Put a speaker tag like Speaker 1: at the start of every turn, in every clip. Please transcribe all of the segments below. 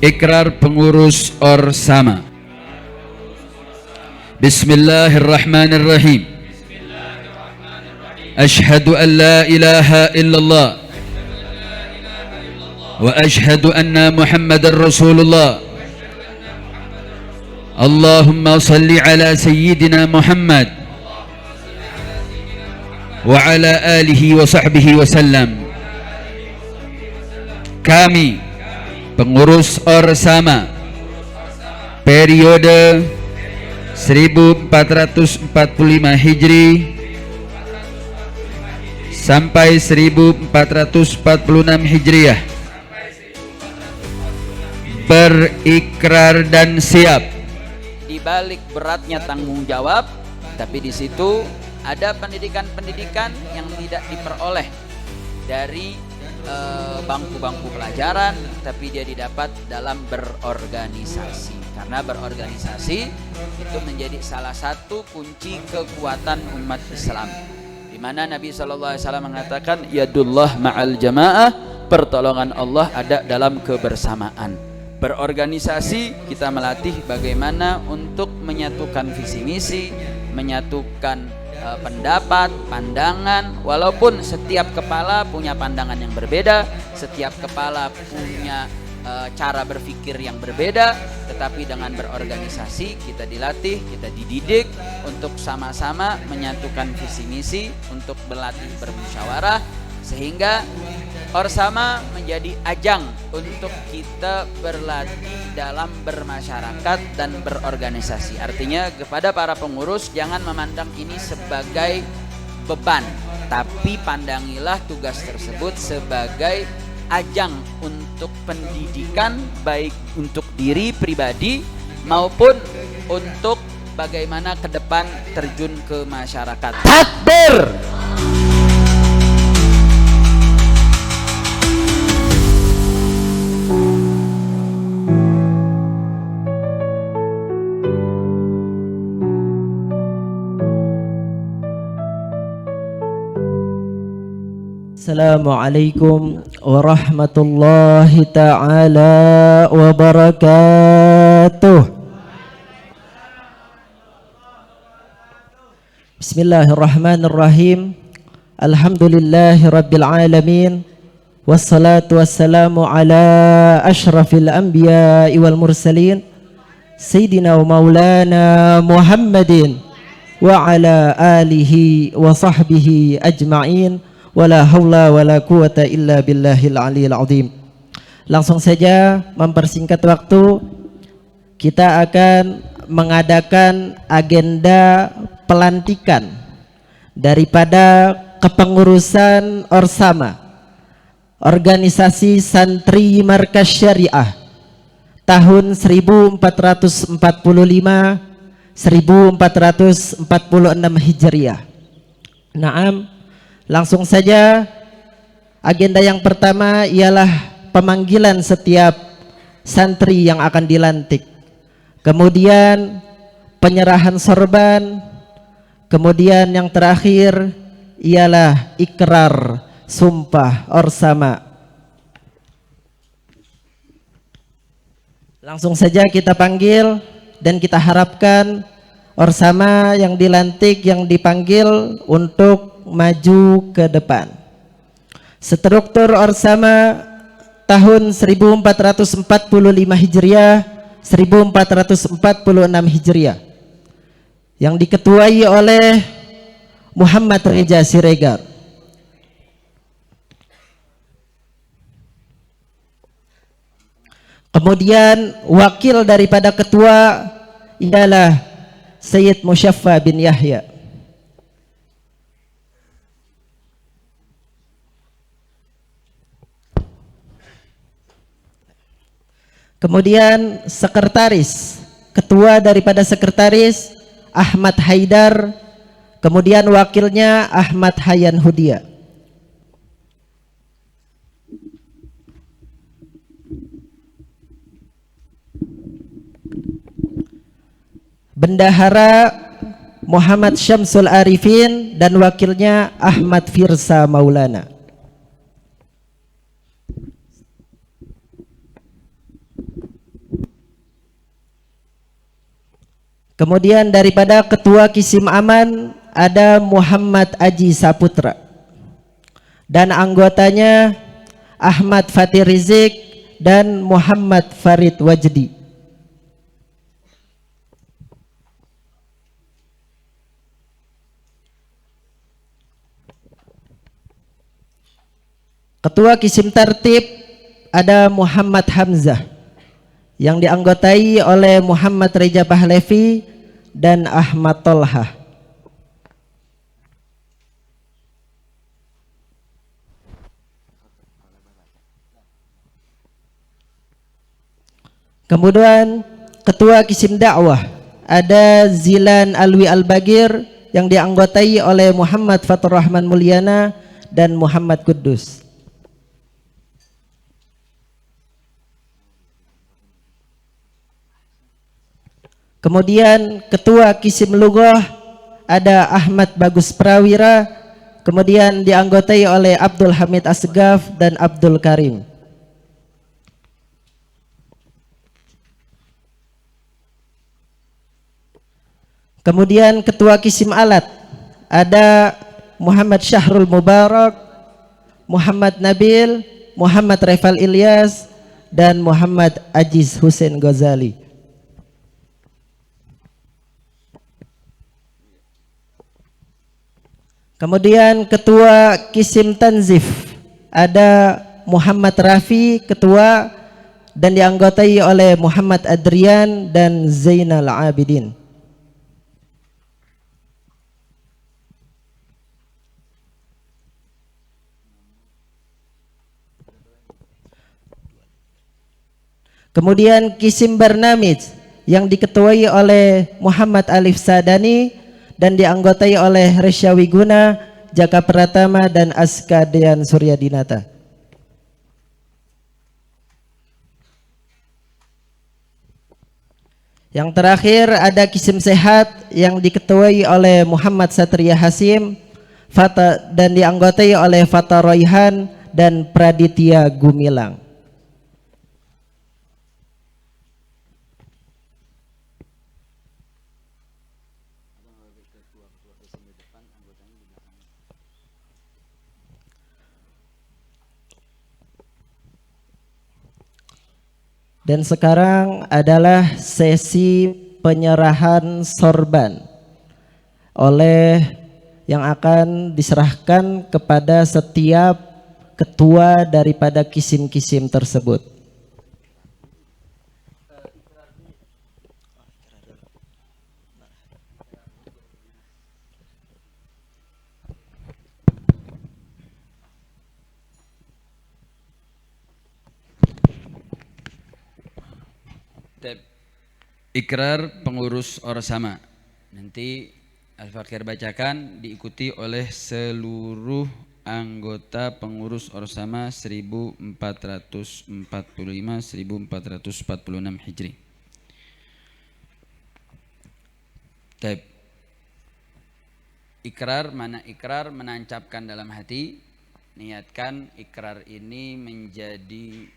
Speaker 1: Ikrar pengurus Orsama. Bismillahirrahmanirrahim. Ashhadu an la ilaha illallah wa ashhadu anna Muhammadar Rasulullah. Allahumma salli ala sayyidina Muhammad wa ala alihi wa sahbihi wa sallam. Kami pengurus Orsama periode 1445 Hijri sampai 1446 Hijriah berikrar dan siap.
Speaker 2: Di balik beratnya tanggung jawab, tapi di situ ada pendidikan-pendidikan yang tidak diperoleh dari bangku-bangku pelajaran, tapi dia didapat dalam berorganisasi. Karena berorganisasi itu menjadi salah satu kunci kekuatan umat Islam, di mana Nabi SAW mengatakan yadullah ma'al jamaah, pertolongan Allah ada dalam kebersamaan. Berorganisasi kita melatih bagaimana untuk menyatukan visi misi, menyatukan pendapat, pandangan, walaupun setiap kepala punya pandangan yang berbeda, setiap kepala punya cara berpikir yang berbeda, tetapi dengan berorganisasi kita dilatih, kita dididik untuk sama-sama menyatukan visi misi, untuk berlatih bermusyawarah, sehingga Orsama menjadi ajang untuk kita berlatih dalam bermasyarakat dan berorganisasi. Artinya kepada para pengurus, jangan memandang ini sebagai beban, tapi pandangilah tugas tersebut sebagai ajang untuk pendidikan, baik untuk diri pribadi maupun untuk bagaimana ke depan terjun ke masyarakat. Takbir!
Speaker 3: Assalamualaikum warahmatullahi ta'ala wabarakatuh. Bismillahirrahmanirrahim. Alhamdulillahi rabbil alamin. Wassalatu wassalamu ala ashrafil anbiya'i wal mursalin, Sayyidina wa maulana Muhammadin wa ala alihi wa sahbihi ajma'in. Wala haula wala quwata illa billahil aliyil azim. Langsung saja mempersingkat waktu, kita akan mengadakan agenda pelantikan daripada kepengurusan Orsama, Organisasi Santri Markas Syariah, tahun 1445 1446 Hijriah. Naam. Langsung saja, agenda yang pertama ialah pemanggilan setiap santri yang akan dilantik. Kemudian penyerahan sorban. Kemudian yang terakhir ialah ikrar sumpah Orsama. Langsung saja kita panggil dan kita harapkan Orsama yang dilantik, yang dipanggil untuk maju ke depan. Struktur Orsama tahun 1445 Hijriah 1446 Hijriah yang diketuai oleh Muhammad Reza Siregar. Kemudian wakil daripada ketua ialah Sayyid Musyaffa bin Yahya. Kemudian sekretaris, ketua daripada sekretaris Ahmad Haidar, kemudian wakilnya Ahmad Hayan Hudia. Bendahara Muhammad Syamsul Arifin dan wakilnya Ahmad Firsa Maulana. Kemudian daripada Ketua Kisim Aman ada Muhammad Aji Saputra. Dan anggotanya Ahmad Fatih Rizik dan Muhammad Farid Wajdi. Ketua Kisim Tertib ada Muhammad Hamzah yang dianggotai oleh Muhammad Reja Pahlevi dan Ahmad Tolha. Kemudian Ketua Kisim Dakwah ada Zilan Alwi Al-Bagir yang dianggotai oleh Muhammad Fatur Rahman Mulyana dan Muhammad Kudus. Kemudian Ketua Kisim Lughah ada Ahmad Bagus Prawira, kemudian dianggotai oleh Abdul Hamid Asgaf dan Abdul Karim. Kemudian Ketua Kisim Alat ada Muhammad Syahrul Mubarak, Muhammad Nabil, Muhammad Refal Ilyas dan Muhammad Ajiz Hussein Ghazali. Kemudian Ketua Kisim Tanzif ada Muhammad Rafi, Ketua, dan dianggotai oleh Muhammad Adrian dan Zainal Abidin. Kemudian Kisim Barnamij yang diketuai oleh Muhammad Alif Sadani dan dianggotai oleh Resya Wiguna, Jaka Pratama dan Aska Dean Suryadinata. Yang terakhir ada Kisim Sehat yang diketuai oleh Muhammad Satria Hasim dan dianggotai oleh Fata Royhan dan Praditya Gumilang. Dan sekarang adalah sesi penyerahan sorban oleh yang akan diserahkan kepada setiap ketua daripada kisim-kisim tersebut.
Speaker 1: Ikrar pengurus Orsama. Nanti Al-Fakir bacakan diikuti oleh seluruh anggota pengurus Orsama 1445-1446 Hijri. Taib. Ikrar, mana ikrar menancapkan dalam hati, niatkan ikrar ini menjadi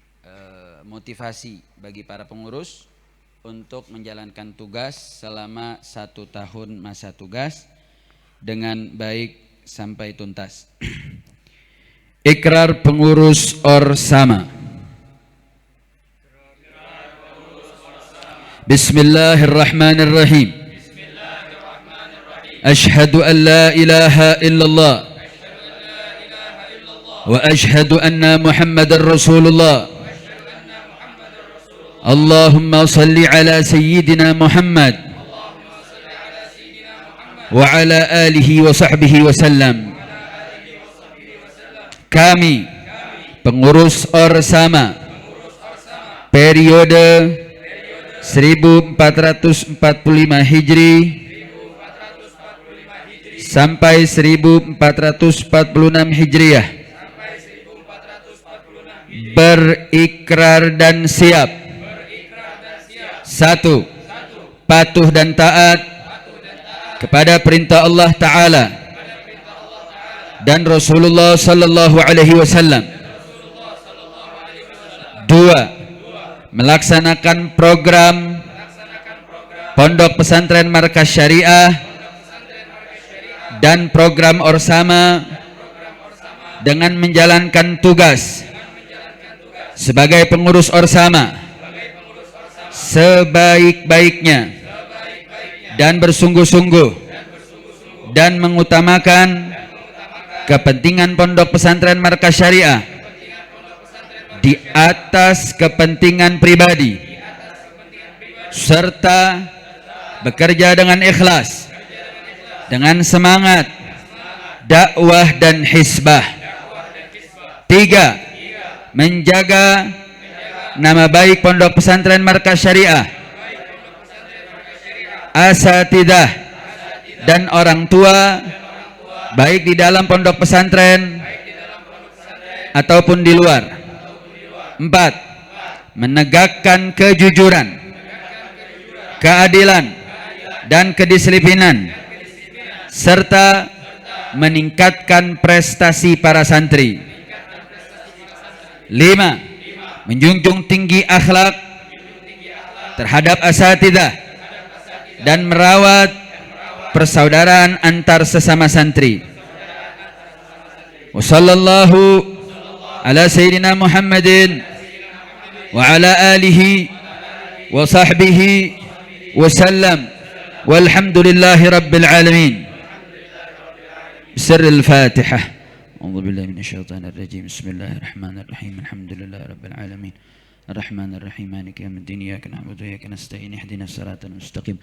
Speaker 1: motivasi bagi para pengurus untuk menjalankan tugas selama 1 tahun masa tugas dengan baik sampai tuntas. Ikrar pengurus Orsama. Bismillahirrahmanirrahim. Ashhadu an la ilaha illallah wa ashhadu anna Muhammadar Rasulullah. Allahumma salli ala sayyidina Muhammad wa ala alihi wa sahbihi wa sallam. Kami pengurus Orsama periode 1445 Hijri sampai 1446 Hijriah berikrar dan siap. 1. Patuh dan taat kepada perintah Allah Ta'ala dan Rasulullah Sallallahu Alaihi Wasallam. 2. Melaksanakan program Pondok Pesantren Markas Syariah dan program Orsama dengan menjalankan tugas sebagai pengurus Orsama sebaik-baiknya dan bersungguh-sungguh dan mengutamakan kepentingan Pondok Pesantren Markas Syariah di atas kepentingan pribadi, serta bekerja dengan ikhlas, dengan semangat dakwah dan hisbah. 3. Menjaga nama baik Pondok Pesantren Markas Syariah, asatidzah dan orang tua, baik di dalam pondok pesantren ataupun di luar. 4. Menegakkan kejujuran, keadilan dan kedisiplinan, serta meningkatkan prestasi para santri. 5. Menjunjung tinggi akhlak terhadap asatidzah dan merawat persaudaraan antar sesama santri. Wassallallahu ala sayyidina Muhammadin wa ala alihi wa sahbihi wasallam walhamdulillahi rabbil alamin. Sirrul Fatihah. A'udzu billahi minasyaitonir rajim. Bismillahirrahmanirrahim. Alhamdulillahi rabbil alamin. Arrahmanir rahim. Maliki yaumiddin. Iyyaka na'budu wa iyyaka nasta'in. Ihdinas siratal mustaqim.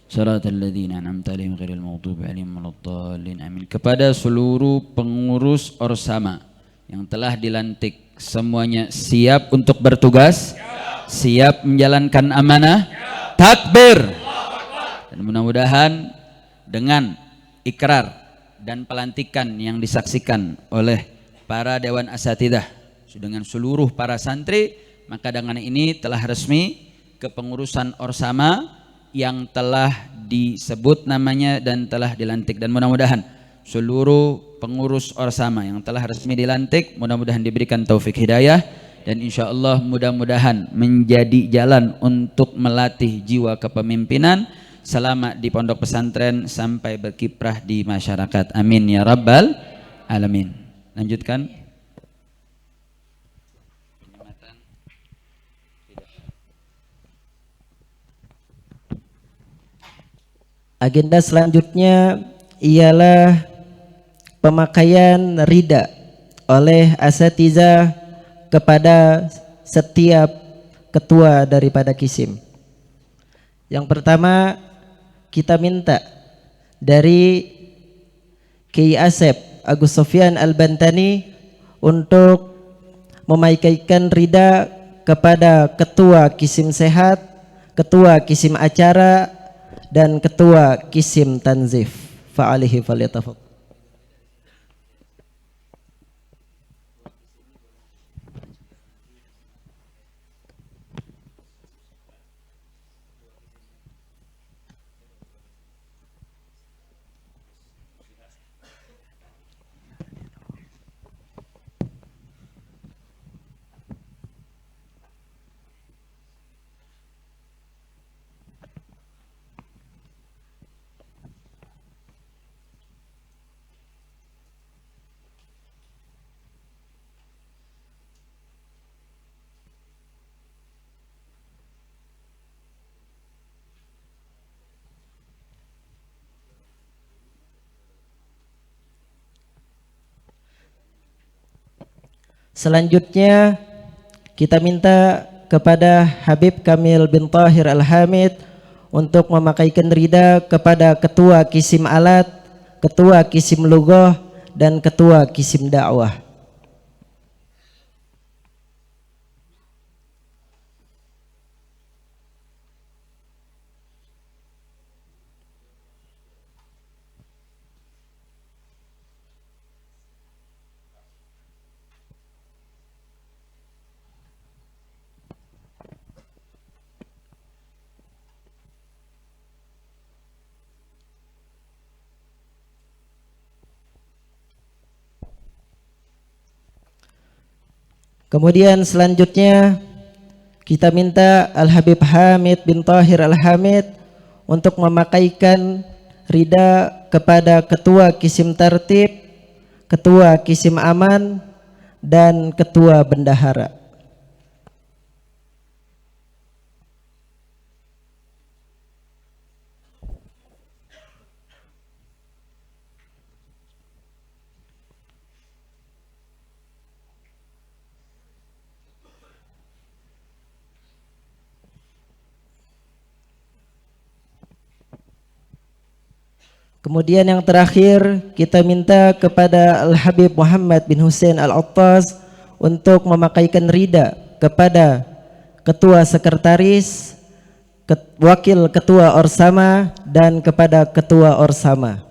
Speaker 1: Shiratal ladzina an'amta 'alaihim ghairil maghdubi 'alaihim waladdallin. Amin. Kepada seluruh pengurus Orsama yang telah dilantik, semuanya siap untuk bertugas, siap menjalankan amanah. Takbir. Dan mudah-mudahan dengan ikrar dan pelantikan yang disaksikan oleh para dewan asatidzah dengan seluruh para santri, maka dengan ini telah resmi kepengurusan Orsama yang telah disebut namanya dan telah dilantik. Dan mudah-mudahan seluruh pengurus Orsama yang telah resmi dilantik mudah-mudahan diberikan taufik hidayah, dan insya Allah mudah-mudahan menjadi jalan untuk melatih jiwa kepemimpinan selama di pondok pesantren sampai berkiprah di masyarakat. Amin ya rabbal alamin. Lanjutkan.
Speaker 3: Agenda selanjutnya ialah pemakaian rida oleh asatidzah kepada setiap ketua daripada Kisim. Yang pertama, kita minta dari Kiai Asep Agus Sofyan Al-Bantani untuk memakaikan rida kepada ketua Kisim Sehat, ketua Kisim Acara, dan ketua Kisim Tanzif. Fa'alihi falyatafadhal. Selanjutnya kita minta kepada Habib Kamil bin Tahir Al-Hamid untuk memakaikan rida kepada ketua Kisim Alat, ketua Kisim Lughah, dan ketua Kisim Dakwah. Kemudian selanjutnya kita minta Al-Habib Hamid bin Tahir Al-Hamid untuk memakaikan rida kepada Ketua Kisim Tertib, Ketua Kisim Aman, dan Ketua Bendahara. Kemudian yang terakhir kita minta kepada Al-Habib Muhammad bin Hussein Al-Attas untuk memakaikan rida kepada Ketua Sekretaris, Wakil Ketua Orsama, dan kepada Ketua Orsama.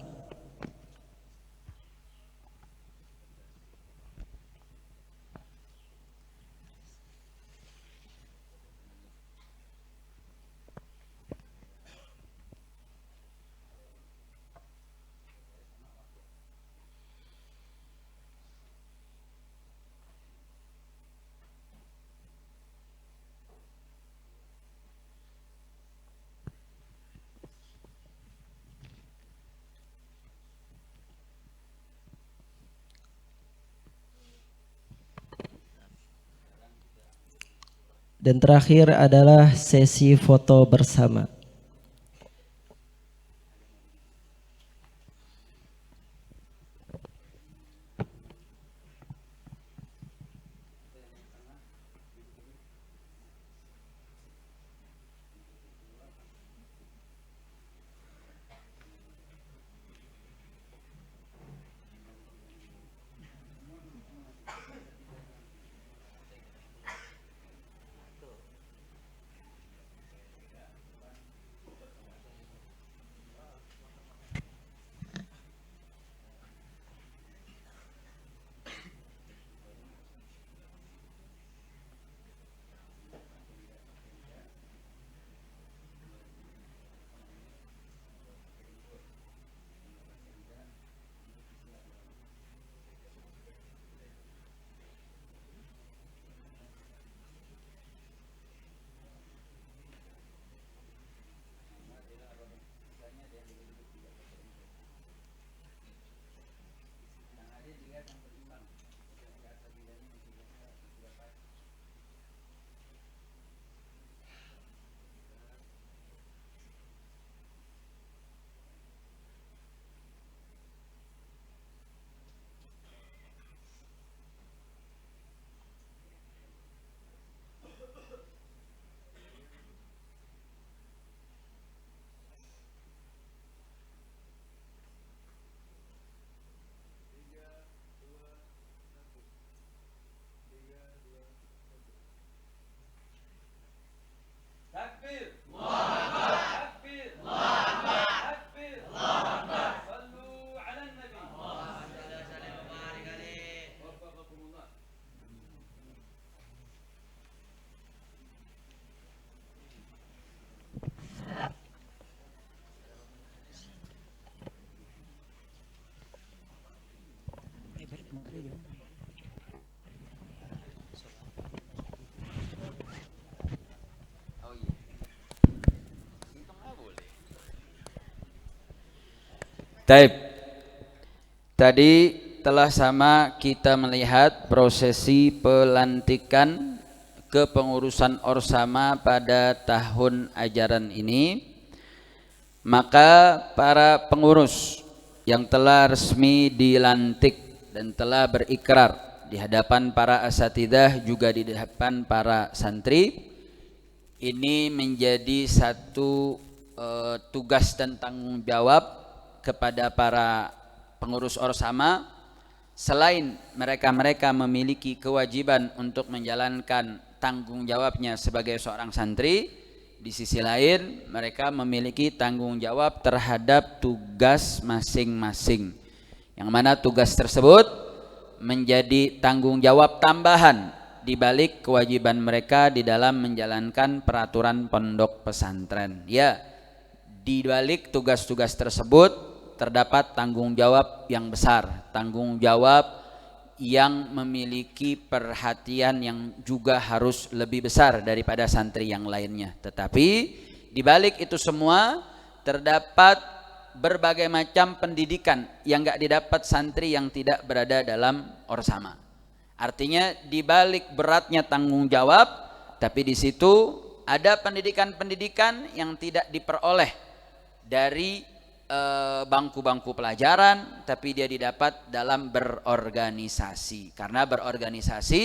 Speaker 3: Dan terakhir adalah sesi foto bersama.
Speaker 2: Taib. Tadi telah sama kita melihat prosesi pelantikan kepengurusan Orsama pada tahun ajaran ini. Maka para pengurus yang telah resmi dilantik dan telah berikrar di hadapan para asatidzah juga di hadapan para santri, ini menjadi satu tugas dan tanggung jawab kepada para pengurus Orsama. Selain mereka memiliki kewajiban untuk menjalankan tanggung jawabnya sebagai seorang santri, di sisi lain mereka memiliki tanggung jawab terhadap tugas masing-masing, yang mana tugas tersebut menjadi tanggung jawab tambahan di balik kewajiban mereka di dalam menjalankan peraturan pondok pesantren. Ya, di balik tugas-tugas tersebut terdapat tanggung jawab yang besar, tanggung jawab yang memiliki perhatian yang juga harus lebih besar daripada santri yang lainnya. Tetapi di balik itu semua terdapat berbagai macam pendidikan yang nggak didapat santri yang tidak berada dalam Orsama. Artinya di balik beratnya tanggung jawab, tapi di situ ada pendidikan-pendidikan yang tidak diperoleh dari bangku-bangku pelajaran, tapi dia didapat dalam berorganisasi. Karena berorganisasi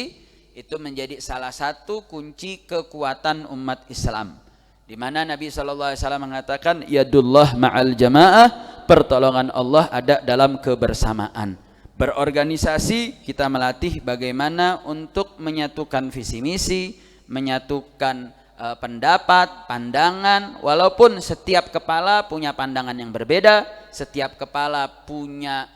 Speaker 2: itu menjadi salah satu kunci kekuatan umat Islam, di mana Nabi SAW mengatakan yadullah ma'al jamaah, pertolongan Allah ada dalam kebersamaan. Berorganisasi kita melatih bagaimana untuk menyatukan visi misi, menyatukan pendapat, pandangan, walaupun setiap kepala punya pandangan yang berbeda, setiap kepala punya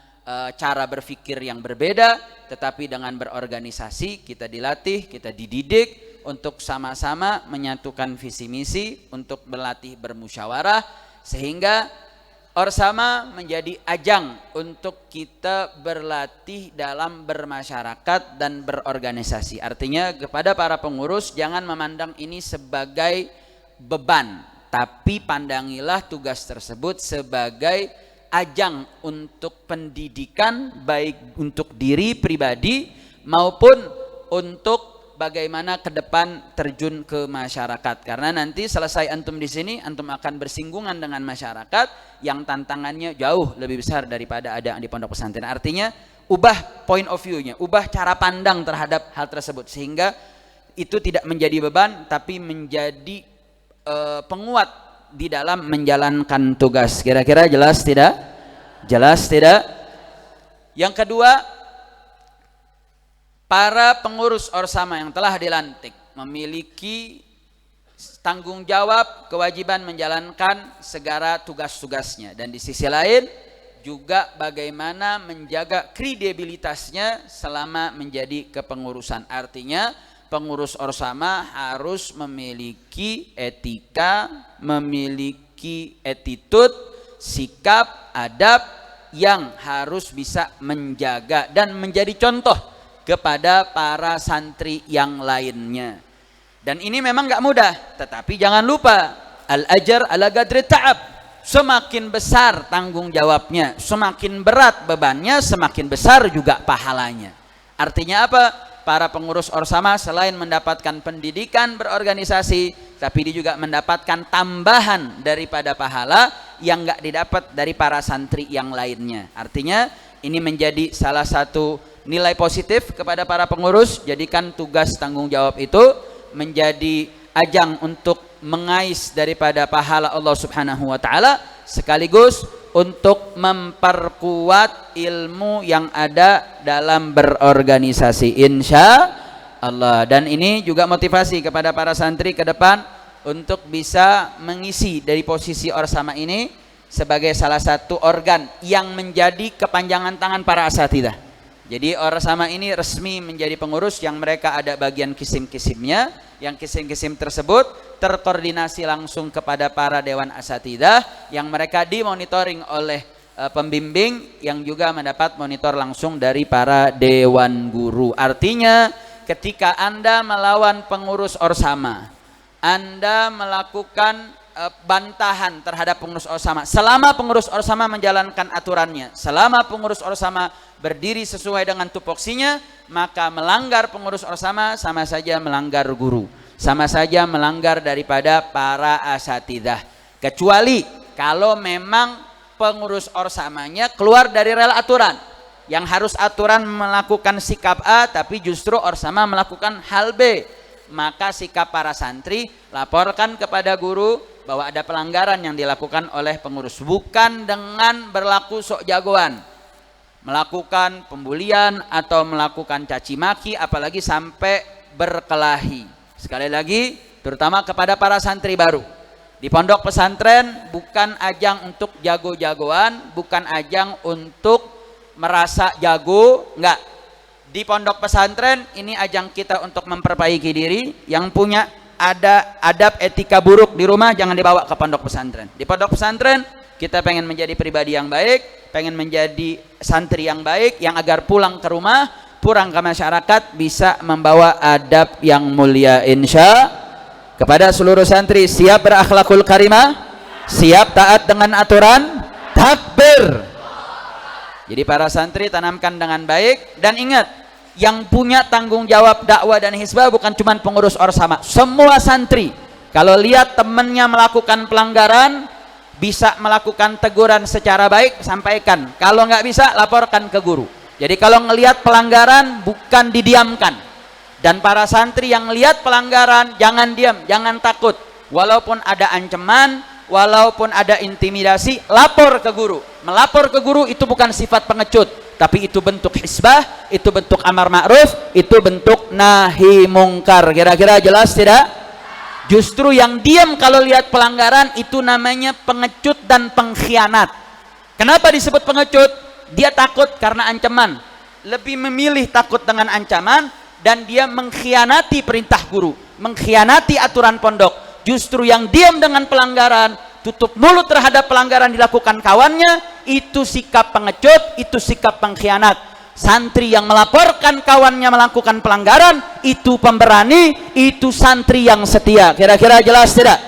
Speaker 2: cara berpikir yang berbeda, tetapi dengan berorganisasi kita dilatih, kita dididik untuk sama-sama menyatukan visi misi, untuk berlatih bermusyawarah, sehingga Orsama menjadi ajang untuk kita berlatih dalam bermasyarakat dan berorganisasi. Artinya kepada para pengurus jangan memandang ini sebagai beban, tapi pandangilah tugas tersebut sebagai ajang untuk pendidikan, baik untuk diri pribadi maupun untuk bagaimana ke depan terjun ke masyarakat. Karena nanti selesai antum di sini, antum akan bersinggungan dengan masyarakat yang tantangannya jauh lebih besar daripada ada di pondok pesantren. Artinya ubah point of view-nya, ubah cara pandang terhadap hal tersebut, sehingga itu tidak menjadi beban tapi menjadi penguat di dalam menjalankan tugas. Kira-kira jelas tidak? Jelas tidak? Yang kedua, para pengurus Orsama yang telah dilantik memiliki tanggung jawab, kewajiban menjalankan segala tugas-tugasnya, dan di sisi lain juga bagaimana menjaga kredibilitasnya selama menjadi kepengurusan. Artinya pengurus Orsama harus memiliki etika, memiliki attitude, sikap, adab yang harus bisa menjaga dan menjadi contoh kepada para santri yang lainnya. Dan ini memang gak mudah, tetapi jangan lupa al-ajar ala qadri ta'ab. Semakin besar tanggung jawabnya, semakin berat bebannya, semakin besar juga pahalanya. Artinya apa? Para pengurus Orsama selain mendapatkan pendidikan berorganisasi, tapi dia juga mendapatkan tambahan daripada pahala yang gak didapat dari para santri yang lainnya. Artinya ini menjadi salah satu nilai positif kepada para pengurus. Jadikan tugas tanggung jawab itu menjadi ajang untuk mengais daripada pahala Allah Subhanahu wa taala, sekaligus untuk memperkuat ilmu yang ada dalam berorganisasi, insya Allah. Dan ini juga motivasi kepada para santri ke depan untuk bisa mengisi dari posisi Orsama ini sebagai salah satu organ yang menjadi kepanjangan tangan para asatidzah. Jadi Orsama ini resmi menjadi pengurus yang mereka ada bagian kisim-kisimnya, yang kisim-kisim tersebut terkoordinasi langsung kepada para dewan asatidzah yang mereka dimonitoring oleh pembimbing yang juga mendapat monitor langsung dari para dewan guru. Artinya ketika Anda melawan pengurus Orsama, Anda melakukan bantahan terhadap pengurus Orsama, selama pengurus Orsama menjalankan aturannya, selama pengurus Orsama berdiri sesuai dengan tupoksinya, maka melanggar pengurus Orsama sama saja melanggar guru, sama saja melanggar daripada para asatidzah. Kecuali kalau memang pengurus Orsamanya keluar dari rel aturan, yang harus aturan melakukan sikap A tapi justru Orsama melakukan hal B, maka sikap para santri laporkan kepada guru bahwa ada pelanggaran yang dilakukan oleh pengurus, bukan dengan berlaku sok jagoan, melakukan pembulian atau melakukan caci maki, apalagi sampai berkelahi. Sekali lagi, terutama kepada para santri baru di pondok pesantren, bukan ajang untuk jago-jagoan, bukan ajang untuk merasa jago, enggak. Di pondok pesantren ini ajang kita untuk memperbaiki diri. Yang punya ada adab etika buruk di rumah jangan dibawa ke pondok pesantren. Di pondok pesantren kita pengen menjadi pribadi yang baik, pengen menjadi santri yang baik, yang agar pulang ke rumah, pulang ke masyarakat bisa membawa adab yang mulia. Insya kepada seluruh santri, siap berakhlakul karimah, siap taat dengan aturan, takbir. Jadi para santri tanamkan dengan baik, dan ingat, yang punya tanggung jawab dakwah dan hizbah bukan cuma pengurus orsama, semua santri. Kalau lihat temannya melakukan pelanggaran, bisa melakukan teguran secara baik, sampaikan. Kalau nggak bisa, laporkan ke guru. Jadi kalau ngelihat pelanggaran, bukan didiamkan. Dan para santri yang lihat pelanggaran, jangan diam, jangan takut. Walaupun ada ancaman, walaupun ada intimidasi, lapor ke guru. Melapor ke guru itu bukan sifat pengecut, tapi itu bentuk hizbah, itu bentuk amar ma'ruf, itu bentuk nahi mungkar. Kira-kira jelas tidak? Justru yang diam kalau lihat pelanggaran itu namanya pengecut dan pengkhianat. Kenapa disebut pengecut? Dia takut karena ancaman, lebih memilih takut dengan ancaman, dan dia mengkhianati perintah guru, mengkhianati aturan pondok. Justru yang diam dengan pelanggaran, tutup mulut terhadap pelanggaran dilakukan kawannya, itu sikap pengecut, itu sikap pengkhianat. Santri yang melaporkan kawannya melakukan pelanggaran, itu pemberani, itu santri yang setia. Kira-kira jelas tidak?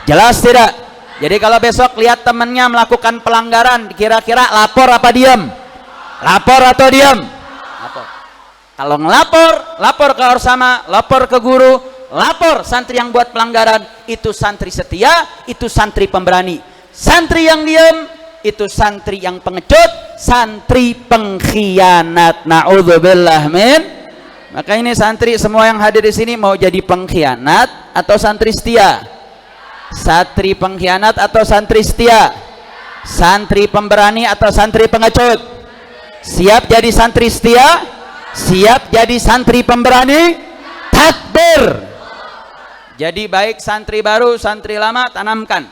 Speaker 2: Jelas tidak? Jadi kalau besok lihat temannya melakukan pelanggaran, kira-kira lapor apa diam? Lapor atau diam? Lapor. Kalau ngelapor, lapor ke orsama, lapor ke guru, lapor santri yang buat pelanggaran, itu santri setia, itu santri pemberani. Santri yang diam, itu santri yang pengecut, santri pengkhianat. Na'udzubillah min. Maka ini santri semua yang hadir di sini mau jadi pengkhianat atau santri setia? Santri pengkhianat atau santri setia? Santri pemberani atau santri pengecut? Siap jadi santri setia? Siap jadi santri pemberani? Takbir. Jadi baik santri baru, santri lama, tanamkan.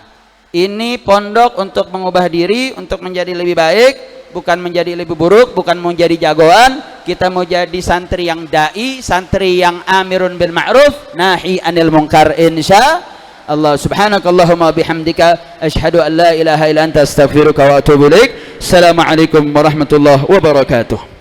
Speaker 2: Ini pondok untuk mengubah diri, untuk menjadi lebih baik, bukan menjadi lebih buruk, bukan mau jadi jagoan. Kita mau jadi santri yang dai, santri yang amirun bil ma'ruf, nahi anil munkar, insya Allah. Subhanakallahumma bihamdika asyhadu an la ilaha illa anta astaghfiruka wa atubu ilaik. Assalamualaikum warahmatullahi wabarakatuh.